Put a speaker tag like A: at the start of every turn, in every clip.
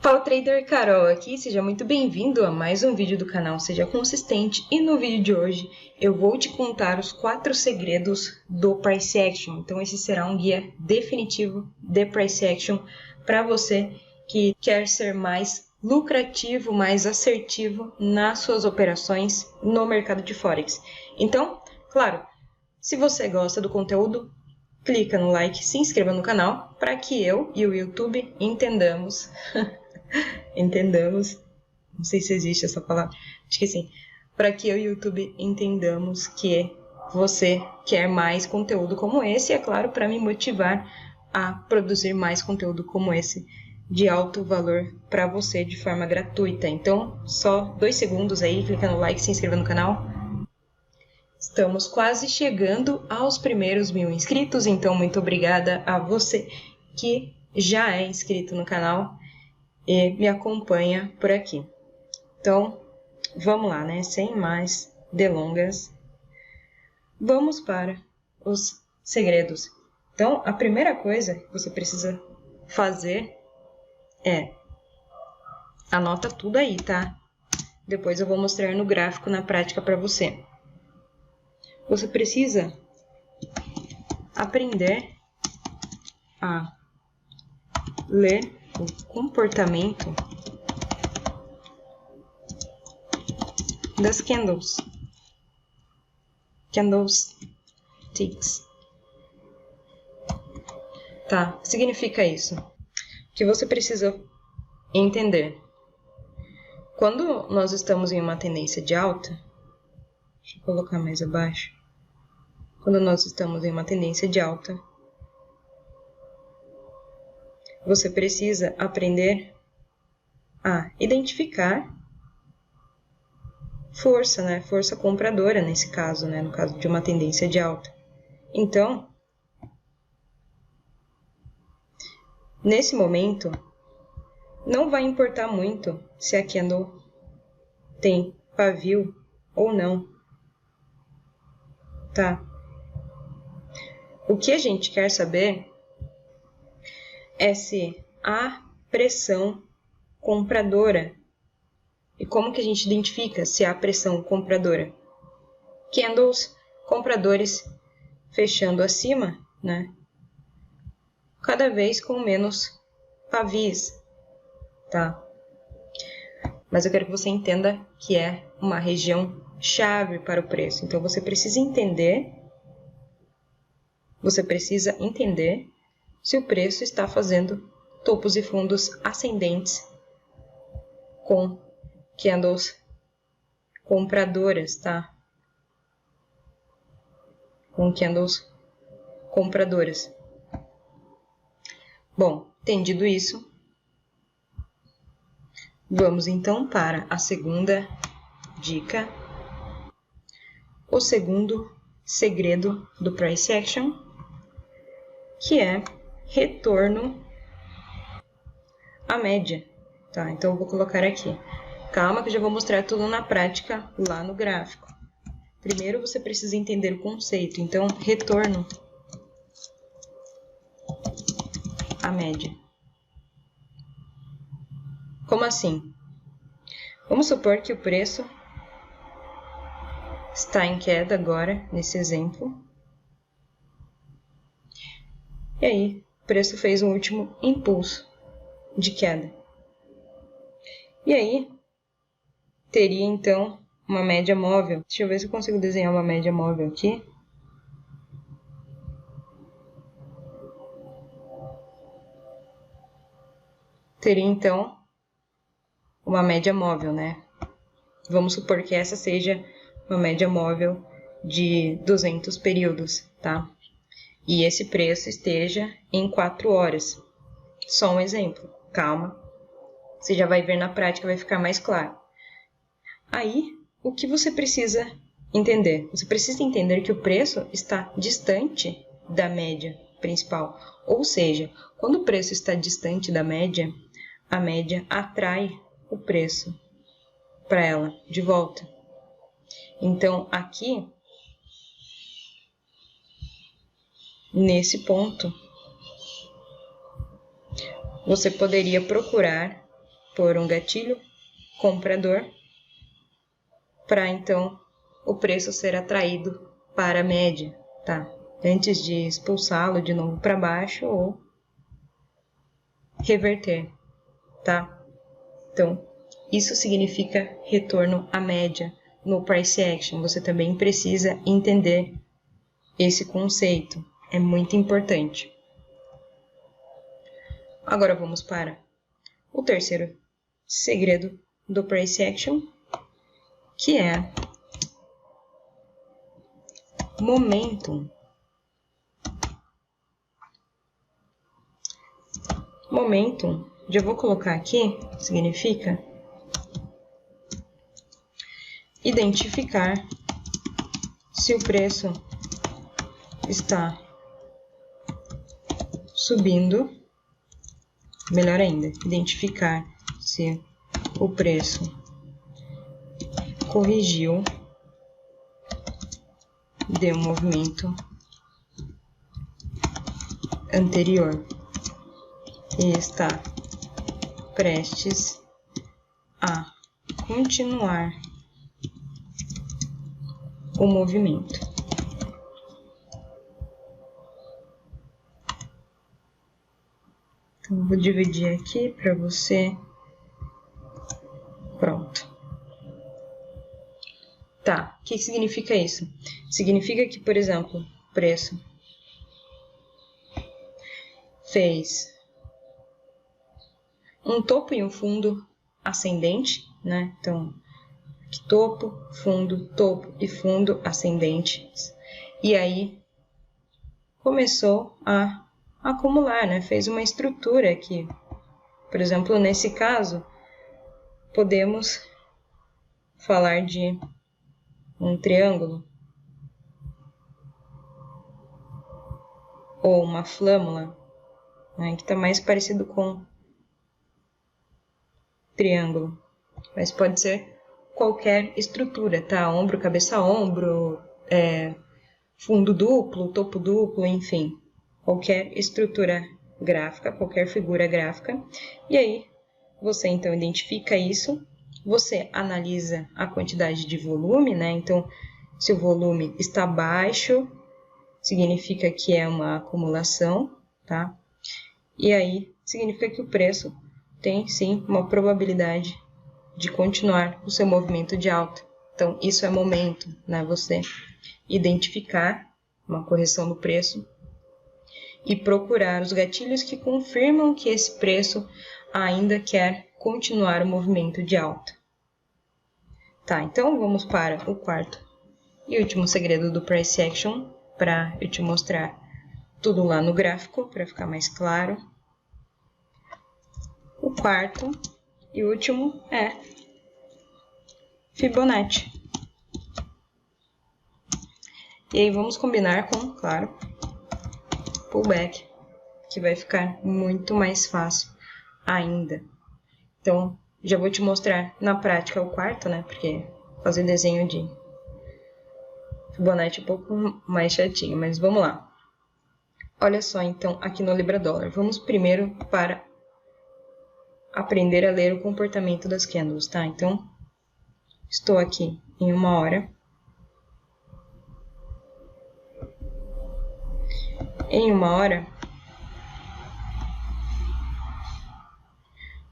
A: Fala Trader, Carol aqui, seja muito bem-vindo a mais um vídeo do canal Seja Consistente, e no vídeo de hoje eu vou te contar os 4 segredos do Price Action. Então esse será um guia definitivo de Price Action para você que quer ser mais lucrativo, mais assertivo nas suas operações no mercado de Forex. Então, claro, se você gosta do conteúdo, clica no like, se inscreva no canal para que eu e o YouTube entendamos não sei se existe essa palavra, acho que sim, para que eu e o YouTube entendamos que você quer mais conteúdo como esse, e é claro, para me motivar a produzir mais conteúdo como esse de alto valor para você de forma gratuita. Então, só 2 segundos aí, clica no like, se inscreva no canal. Estamos quase chegando aos primeiros 1000 inscritos, então muito obrigada a você que já é inscrito no canal e me acompanha por aqui. Então, vamos lá, né? Sem mais delongas, vamos para os segredos. Então, a primeira coisa que você precisa fazer é anota tudo aí, tá? Depois eu vou mostrar no gráfico na prática para você. Você precisa aprender a ler o comportamento das candlesticks. Tá? Significa isso que você precisa entender. Quando nós estamos em uma tendência de alta, deixa eu colocar mais abaixo. Quando nós estamos em uma tendência de alta, você precisa aprender a identificar força, né? Força compradora nesse caso, né? No caso de uma tendência de alta. Então, nesse momento, não vai importar muito se a candle tem pavio ou não, tá? O que a gente quer saber é se há pressão compradora. E como que a gente identifica se há pressão compradora? Candles compradores fechando acima, né? Cada vez com menos pavios, tá? Mas eu quero que você entenda que é uma região chave para o preço. Então você precisa entender se o preço está fazendo topos e fundos ascendentes com candles compradoras, tá? Com candles compradoras. Bom, entendido isso, vamos então para a segunda dica, o segundo segredo do Price Action, que é retorno à média, tá? Então eu vou colocar aqui. Calma que eu já vou mostrar tudo na prática lá no gráfico. Primeiro você precisa entender o conceito, então retorno à média. Como assim? Vamos supor que o preço está em queda agora, nesse exemplo. E aí, o preço fez um último impulso de queda. E aí, teria então uma média móvel. Deixa eu ver se eu consigo desenhar uma média móvel aqui. Teria então uma média móvel, né? Vamos supor que essa seja uma média móvel de 200 períodos, tá? E esse preço esteja em 4 horas. Só um exemplo, calma. Você já vai ver na prática, vai ficar mais claro. Aí, o que você precisa entender? Você precisa entender que o preço está distante da média principal. Ou seja, quando o preço está distante da média, a média atrai o preço para ela de volta. Então, aqui, nesse ponto, você poderia procurar por um gatilho comprador, para então o preço ser atraído para a média, tá? Antes de expulsá-lo de novo para baixo ou reverter, tá? Então, isso significa retorno à média no price action. Você também precisa entender esse conceito, é muito importante. Agora vamos para o terceiro segredo do price action, que é momentum. Momentum, já vou colocar aqui, significa identificar se o preço está subindo, melhor ainda, identificar se o preço corrigiu de um movimento anterior e está prestes a continuar o movimento. Então, vou dividir aqui para você. Pronto. Tá, o que significa isso? Significa que, por exemplo, o preço fez um topo e um fundo ascendente, né? Então, aqui topo e fundo ascendentes. E aí, começou a acumular, né? Fez uma estrutura aqui. Por exemplo, nesse caso, podemos falar de um triângulo ou uma flâmula, né? Que está mais parecido com triângulo, mas pode ser qualquer estrutura, tá? Ombro, cabeça, ombro, fundo duplo, topo duplo, enfim, qualquer estrutura gráfica, qualquer figura gráfica. E aí, você então identifica isso, você analisa a quantidade de volume, né? Então, se o volume está baixo, significa que é uma acumulação, tá? E aí, significa que o preço tem, sim, uma probabilidade de continuar o seu movimento de alta. Então, isso é momento, né? Você identificar uma correção do preço e procurar os gatilhos que confirmam que esse preço ainda quer continuar o movimento de alta. Tá, então vamos para o quarto e último segredo do price action, para eu te mostrar tudo lá no gráfico, para ficar mais claro. O quarto e último é Fibonacci. E aí vamos combinar com, claro, pullback, que vai ficar muito mais fácil ainda. Então, já vou te mostrar na prática o quarto, né? Porque fazer desenho de Fibonacci é um pouco mais chatinho, mas vamos lá. Olha só, então, aqui no Libra Dólar. Vamos primeiro para aprender a ler o comportamento das candles, tá? Então, estou aqui em 1 hora. Em 1 hora,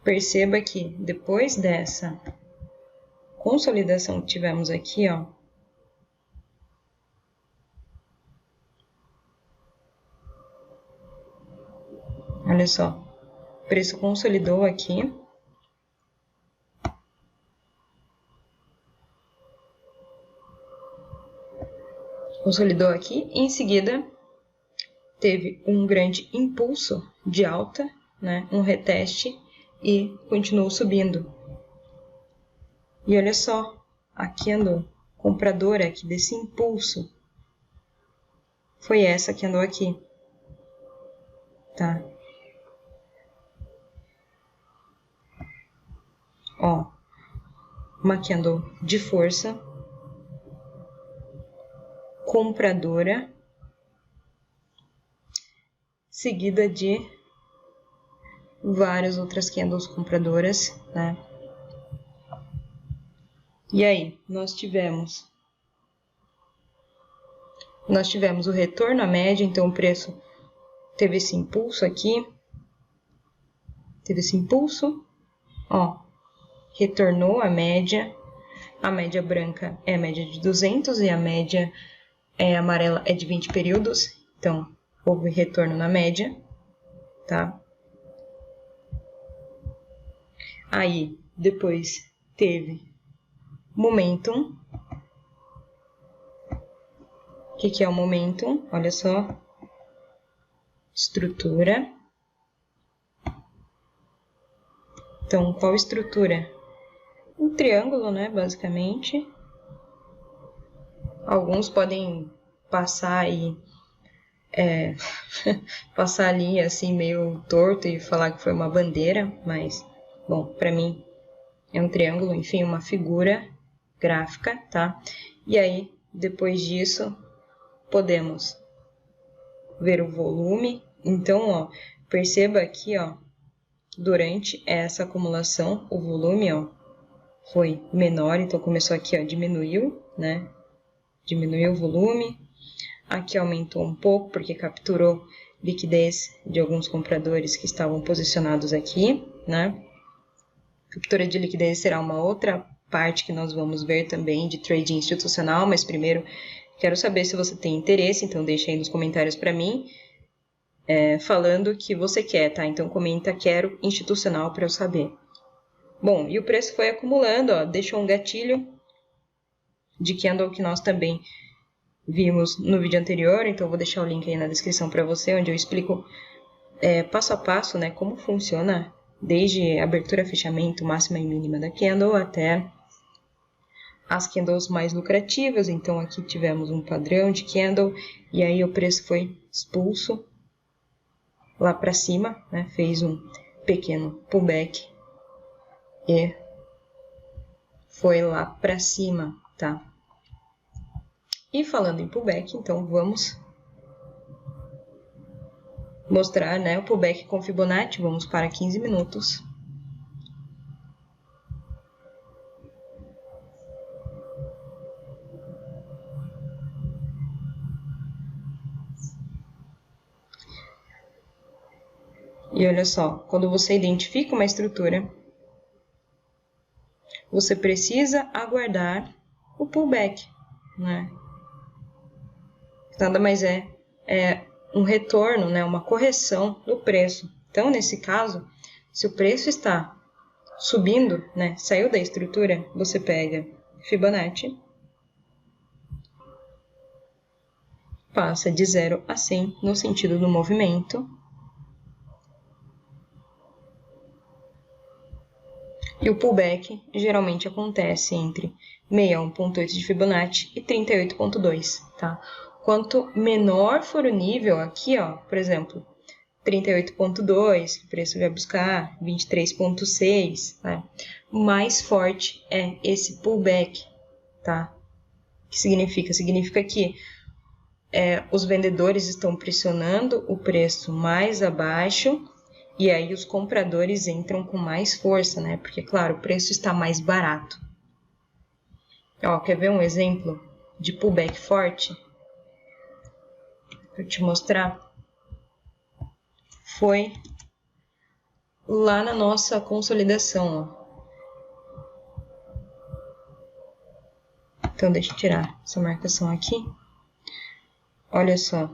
A: perceba que depois dessa consolidação que tivemos aqui, ó, olha só, o preço consolidou aqui. Consolidou aqui, e em seguida teve um grande impulso de alta, né, um reteste, e continuou subindo. E olha só, a candle compradora aqui desse impulso foi essa que andou aqui, tá? Ó, uma candle de força, compradora, seguida de várias outras candles compradoras, né? E aí, nós tivemos o retorno à média, então o preço teve esse impulso aqui, ó, retornou à média. A média branca é a média de 200 e a média amarela é de 20 períodos, então houve retorno na média, tá? Aí, depois teve momentum. O que é o momentum? Olha só. Estrutura. Então, qual estrutura? Um triângulo, né, basicamente. Alguns podem passar e passar ali assim meio torto e falar que foi uma bandeira, mas, bom, para mim é um triângulo, enfim, uma figura gráfica, tá? E aí, depois disso, podemos ver o volume. Então, ó, perceba aqui, ó, durante essa acumulação, o volume, ó, foi menor, então começou aqui, ó, diminuiu, né? Diminuiu o volume. Aqui aumentou um pouco, porque capturou liquidez de alguns compradores que estavam posicionados aqui, né? Captura de liquidez será uma outra parte que nós vamos ver também de trading institucional, mas primeiro quero saber se você tem interesse, então deixa aí nos comentários para mim, falando o que você quer, tá? Então comenta, quero institucional para eu saber. Bom, e o preço foi acumulando, ó, deixou um gatilho de candle que nós também vimos no vídeo anterior, então eu vou deixar o link aí na descrição para você, onde eu explico passo a passo, né, como funciona desde abertura, fechamento, máxima e mínima da candle até as candles mais lucrativas. Então aqui tivemos um padrão de candle e aí o preço foi expulso lá para cima, né, fez um pequeno pullback e foi lá para cima, tá? E falando em pullback, então vamos mostrar, né, o pullback com Fibonacci. Vamos para 15 minutos. E olha só, quando você identifica uma estrutura, você precisa aguardar o pullback, né? Nada mais é um retorno, né, uma correção do preço. Então, nesse caso, se o preço está subindo, né, saiu da estrutura, você pega Fibonacci, passa de 0 a 100 no sentido do movimento, e o pullback geralmente acontece entre 61,8 de Fibonacci e 38,2, tá? Quanto menor for o nível aqui, ó, por exemplo, 38,2, o preço vai buscar 23,6, né? Mais forte é esse pullback, tá? O que significa? Significa que os vendedores estão pressionando o preço mais abaixo e aí os compradores entram com mais força, né? Porque, claro, o preço está mais barato. Ó, quer ver um exemplo de pullback forte? Para te mostrar. Foi lá na nossa consolidação, ó. Então, deixa eu tirar essa marcação aqui. Olha só.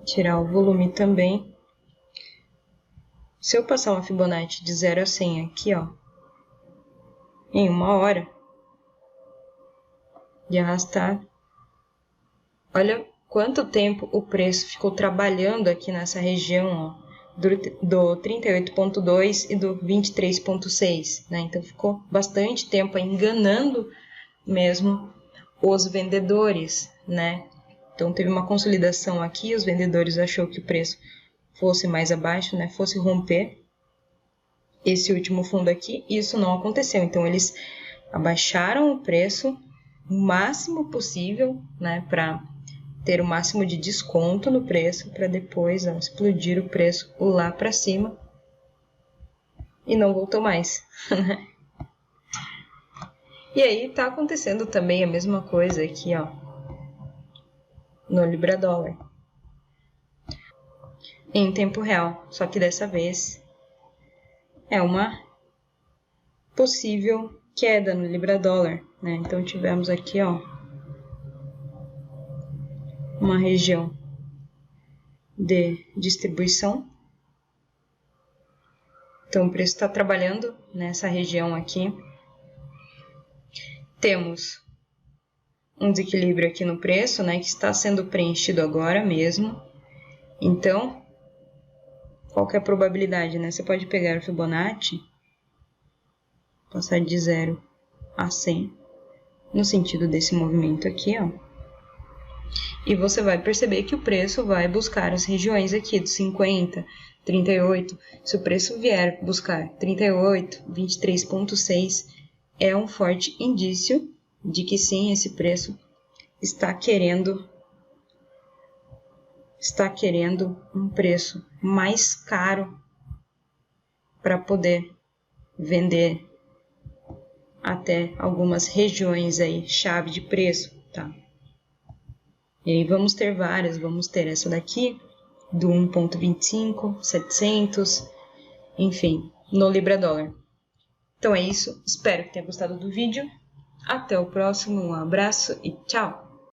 A: Tirar o volume também. Se eu passar uma Fibonacci de 0 a 100 aqui, ó, em 1 hora, e arrastar, olha quanto tempo o preço ficou trabalhando aqui nessa região, ó, do 38,2 e do 23,6, né? Então ficou bastante tempo enganando mesmo os vendedores, né? Então teve uma consolidação aqui, os vendedores achou que o preço fosse mais abaixo, né? Fosse romper esse último fundo aqui, e isso não aconteceu. Então eles abaixaram o preço o máximo possível, né, para ter o máximo de desconto no preço para depois explodir o preço lá para cima e não voltou mais. E aí tá acontecendo também a mesma coisa aqui, ó, no Libra Dólar, em tempo real, só que dessa vez é uma possível queda no Libra Dólar, né? Então tivemos aqui, ó, uma região de distribuição. Então o preço está trabalhando nessa região aqui. Temos um desequilíbrio aqui no preço, né, que está sendo preenchido agora mesmo. Então, qual que é a probabilidade, né? Você pode pegar o Fibonacci, passar de 0 a 100, no sentido desse movimento aqui, ó. E você vai perceber que o preço vai buscar as regiões aqui dos 50, 38. Se o preço vier buscar 38, 23,6, é um forte indício de que sim, esse preço está querendo um preço mais caro para poder vender até algumas regiões aí, chave de preço, tá? E aí vamos ter várias, vamos ter essa daqui, do 1,25, 700, enfim, no Libra Dólar. Então é isso, espero que tenha gostado do vídeo. Até o próximo, um abraço e tchau!